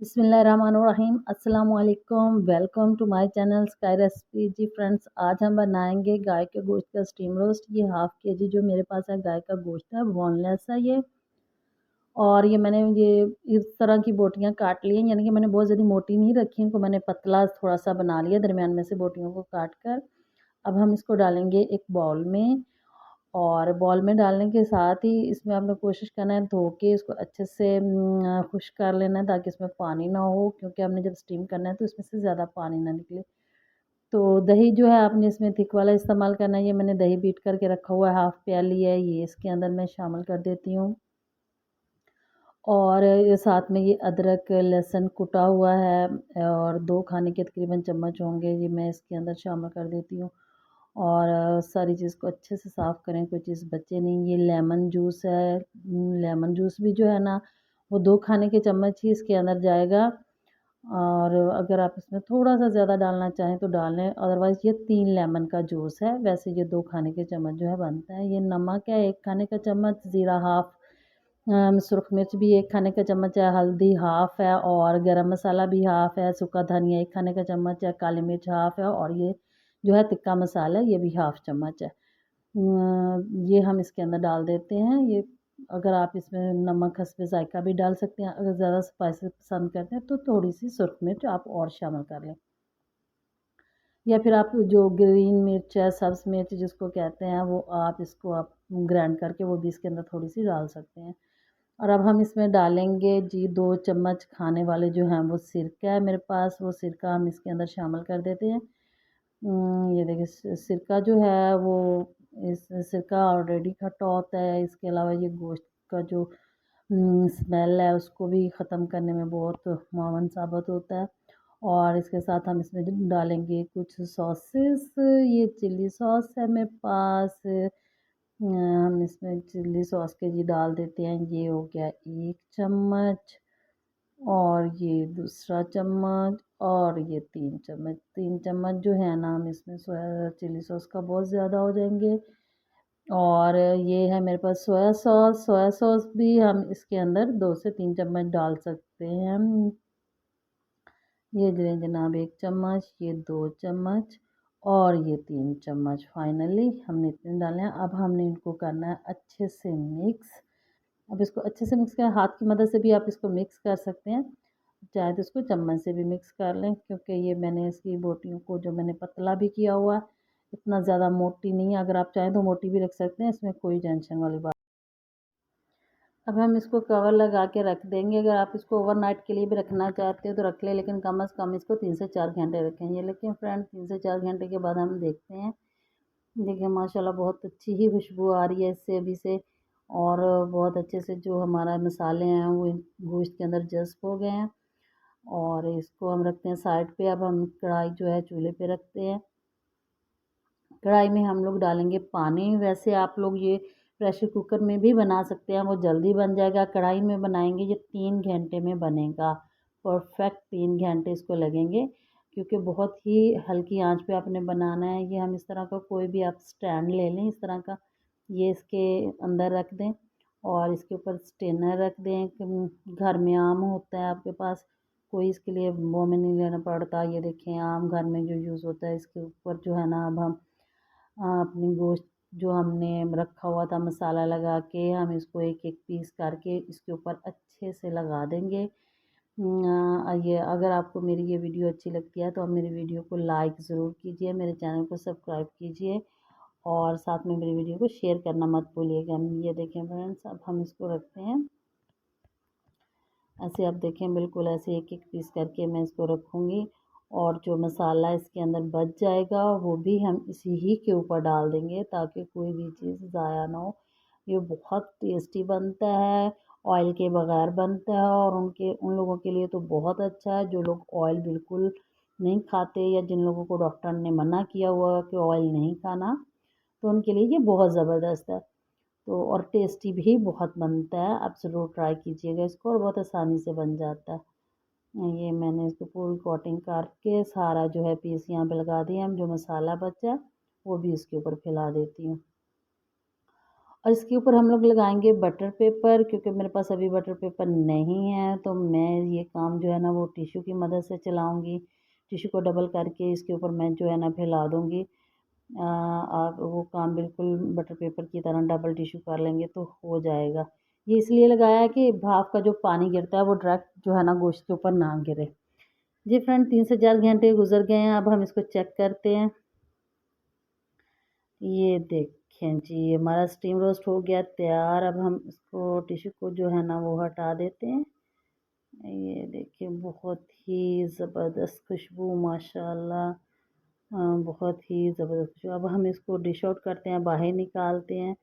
बिस्मिल्लाहिर्रहमानिर्रहीम अस्सलाम वालेकुम। Welcome to my channel Sky Recipe. जी फ्रेंड्स, आज हम बनाएंगे गाय के गोश्त का स्टीम रोस्ट। ये हाफ़ के जी जो मेरे पास है गाय का गोश्त है, बोनलेस है ये। और ये मैंने ये इस तरह की बोटियां काट ली हैं, यानी कि मैंने बहुत ज़्यादा मोटी नहीं रखी, इनको मैंने पतला थोड़ा सा बना लिया दरमियान में से बोटियों को काट कर। अब हम इसको डालेंगे एक बाउल में, और बॉल में डालने के साथ ही इसमें आपने कोशिश करना है धो के इसको अच्छे से खुश्क कर लेना है, ताकि इसमें पानी ना हो, क्योंकि हमने जब स्टीम करना है तो इसमें से ज़्यादा पानी ना निकले। तो दही जो है आपने इसमें थिक वाला इस्तेमाल करना है। ये मैंने दही बीट करके रखा हुआ है, हाफ़ प्याली है, ये इसके अंदर मैं शामिल कर देती हूँ। और ये साथ में ये अदरक लहसुन कुटा हुआ है, और 2 खाने के तकरीबन चम्मच होंगे, ये मैं इसके अंदर शामिल कर देती हूँ। और सारी चीज़ को अच्छे से साफ़ करें, कोई चीज़ बचे नहीं। ये लेमन जूस है, लेमन जूस भी जो है ना वो 2 खाने के चम्मच ही इसके अंदर जाएगा। और अगर आप इसमें थोड़ा-सा ज़्यादा डालना चाहें तो डाल लें, अदरवाइज़ ये 3 लेमन का जूस है। वैसे ये 2 खाने के चम्मच जो है बनता है। ये नमक है 1 खाने का चम्मच, ज़ीरा हाफ़, सुरख मिर्च भी 1 खाने का चम्मच है, हल्दी हाफ़ है, और गरम मसाला भी हाफ़ है, सूखा धनिया 1 खाने का चम्मच है, काली मिर्च हाफ़ है, और ये जो है तिक्का मसाला ये भी हाफ़ चम्मच है। ये हम इसके अंदर डाल देते हैं। ये अगर आप इसमें नमक हस्बे ज़ायक़ा भी डाल सकते हैं, अगर ज़्यादा स्पाइसी पसंद करते हैं तो थोड़ी-सी सुरख मिर्च आप और शामिल कर लें। या फिर आप जो ग्रीन मिर्च है, सब्ज़ मिर्च जिसको कहते हैं, वो आप इसको आप ग्राइंड करके वो भी इसके अंदर थोड़ी-सी डाल सकते हैं। और अब हम इसमें डालेंगे जी 2 चम्मच खाने वाले जो हैं वो सिरका है मेरे पास, वो सिरका हम इसके अंदर शामिल कर देते हैं। ये देखिए सिरका जो है वो इस सिरका ऑलरेडी खट्टा होता है, इसके अलावा ये गोश्त का जो स्मेल है उसको भी ख़त्म करने में बहुत मुआवन साबित होता है। और इसके साथ हम इसमें डालेंगे कुछ सॉसेस। ये चिल्ली सॉस है मेरे पास, हम इसमें चिल्ली सॉस के जी डाल देते हैं। ये हो गया 1 चम्मच, और ये दूसरा चम्मच, और ये 3 चम्मच। 3 चम्मच जो है ना हम इसमें सोया चिल्ली सॉस का बहुत ज़्यादा हो जाएंगे। और ये है मेरे पास सोया सॉस। सोया सॉस भी हम इसके अंदर 2 से 3 चम्मच डाल सकते हैं। ये लें जनाब 1 चम्मच, ये 2 चम्मच, और ये 3 चम्मच। फाइनली हमने इतने डाले हैं। अब हमने इनको करना है अच्छे से मिक्स। अब इसको अच्छे से मिक्स करें, हाथ की मदद से भी आप इसको मिक्स कर सकते हैं, चाहे तो इसको चम्मच से भी मिक्स कर लें, क्योंकि ये मैंने इसकी बोटियों को जो मैंने पतला भी किया हुआ है, इतना ज़्यादा मोटी नहीं है। अगर आप चाहें तो मोटी भी रख सकते हैं, इसमें कोई टेंशन वाली बात। अब हम इसको कवर लगा के रख देंगे। अगर आप इसको ओवरनाइट के लिए भी रखना चाहते हो तो रख लें, लेकिन कम से कम इसको 3 से 4 घंटे रखें। ये लेकिन फ्रेंड 3 से 4 घंटे के बाद हम देखते हैं। देखिए माशाल्लाह बहुत अच्छी ही खुशबू आ रही है इससे अभी से, और बहुत अच्छे से जो हमारा मसाले हैं वो गोश्त के अंदर जज़्ब हो गए हैं। और इसको हम रखते हैं साइड पे। अब हम कढ़ाई जो है चूल्हे पे रखते हैं। कढ़ाई में हम लोग डालेंगे पानी। वैसे आप लोग ये प्रेशर कुकर में भी बना सकते हैं, वो जल्दी बन जाएगा। कढ़ाई में बनाएंगे ये 3 घंटे में बनेगा, परफेक्ट 3 घंटे इसको लगेंगे, क्योंकि बहुत ही हल्की आंच पे आपने बनाना है। ये हम इस तरह का कोई भी आप स्टैंड ले लें इस तरह का, ये इसके अंदर रख दें, और इसके ऊपर स्टेनर रख दें। घर में आम होता है आपके पास, कोई इसके लिए वो में नहीं लेना पड़ता। ये देखें आम घर में जो यूज़ होता है, इसके ऊपर जो है ना अब हम अपनी गोश्त जो हमने रखा हुआ था मसाला लगा के, हम इसको एक एक पीस करके इसके ऊपर अच्छे से लगा देंगे। ये अगर आपको मेरी ये वीडियो अच्छी लगती है तो आप मेरी वीडियो को लाइक ज़रूर कीजिए, मेरे चैनल को सब्सक्राइब कीजिए, और साथ में मेरी वीडियो को शेयर करना मत भूलिएगा। ये देखें फ्रेंड्स, अब हम इसको रखते हैं ऐसे। आप देखें बिल्कुल ऐसे एक एक पीस करके मैं इसको रखूँगी, और जो मसाला इसके अंदर बच जाएगा वो भी हम इसी ही के ऊपर डाल देंगे, ताकि कोई भी चीज़ ज़ाया ना हो। ये बहुत टेस्टी बनता है, ऑयल के बगैर बनता है, और उन लोगों के लिए तो बहुत अच्छा है जो लोग ऑयल बिल्कुल नहीं खाते, या जिन लोगों को डॉक्टर ने मना किया हुआ कि ऑयल नहीं खाना, तो उनके लिए ये बहुत ज़बरदस्त है। तो और टेस्टी भी बहुत बनता है। आप ज़रूर ट्राई कीजिएगा इसको, और बहुत आसानी से बन जाता है। ये मैंने इसको पूरी कोटिंग करके सारा जो है पीस यहाँ पे लगा दिया। हम जो मसाला बचा वो भी इसके ऊपर फैला देती हूँ। और इसके ऊपर हम लोग लगाएंगे बटर पेपर, क्योंकि मेरे पास अभी बटर पेपर नहीं है, तो मैं ये काम जो है ना वो टिश्यू की मदद से चलाऊंगी। टिश्यू को डबल करके इसके ऊपर मैं जो है ना फैला दूंगी। आप वो काम बिल्कुल बटर पेपर की तरह डबल टिश्यू कर लेंगे तो हो जाएगा। ये इसलिए लगाया है कि भाप का जो पानी गिरता है वो डायरेक्ट जो है ना गोश्त के ऊपर ना गिरे। जी फ्रेंड, 3 से 4 घंटे गुजर गए हैं, अब हम इसको चेक करते हैं। ये देखें जी, हमारा स्टीम रोस्ट हो गया तैयार। अब हम इसको टिश्यू को जो है ना वो हटा देते हैं। ये देखिए, बहुत ही ज़बरदस्त खुशबू माशाल्लाह। बहुत ही ज़बरदस्त खुशबू। अब हम इसको डिश आउट करते हैं, बाहर निकालते हैं।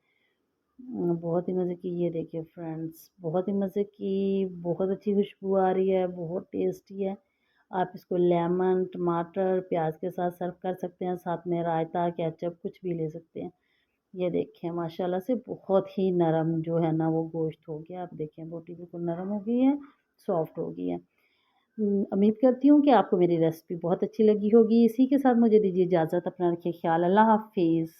बहुत ही मज़े की, ये देखिए फ्रेंड्स, बहुत ही मज़े की, बहुत अच्छी खुशबू आ रही है, बहुत टेस्टी है। आप इसको लेमन, टमाटर, प्याज के साथ सर्व कर सकते हैं, साथ में रायता, केचप कुछ भी ले सकते हैं। ये देखें माशाल्लाह से बहुत ही नरम जो है ना वो गोश्त हो गया। आप देखें बोटी बिल्कुल नरम हो गई है, सॉफ्ट हो गई है। उम्मीद करती हूँ कि आपको मेरी रेसिपी बहुत अच्छी लगी होगी। इसी के साथ मुझे दीजिए इजाज़त। अपना रखिए ख्याल। अल्लाह हाफ़िज़।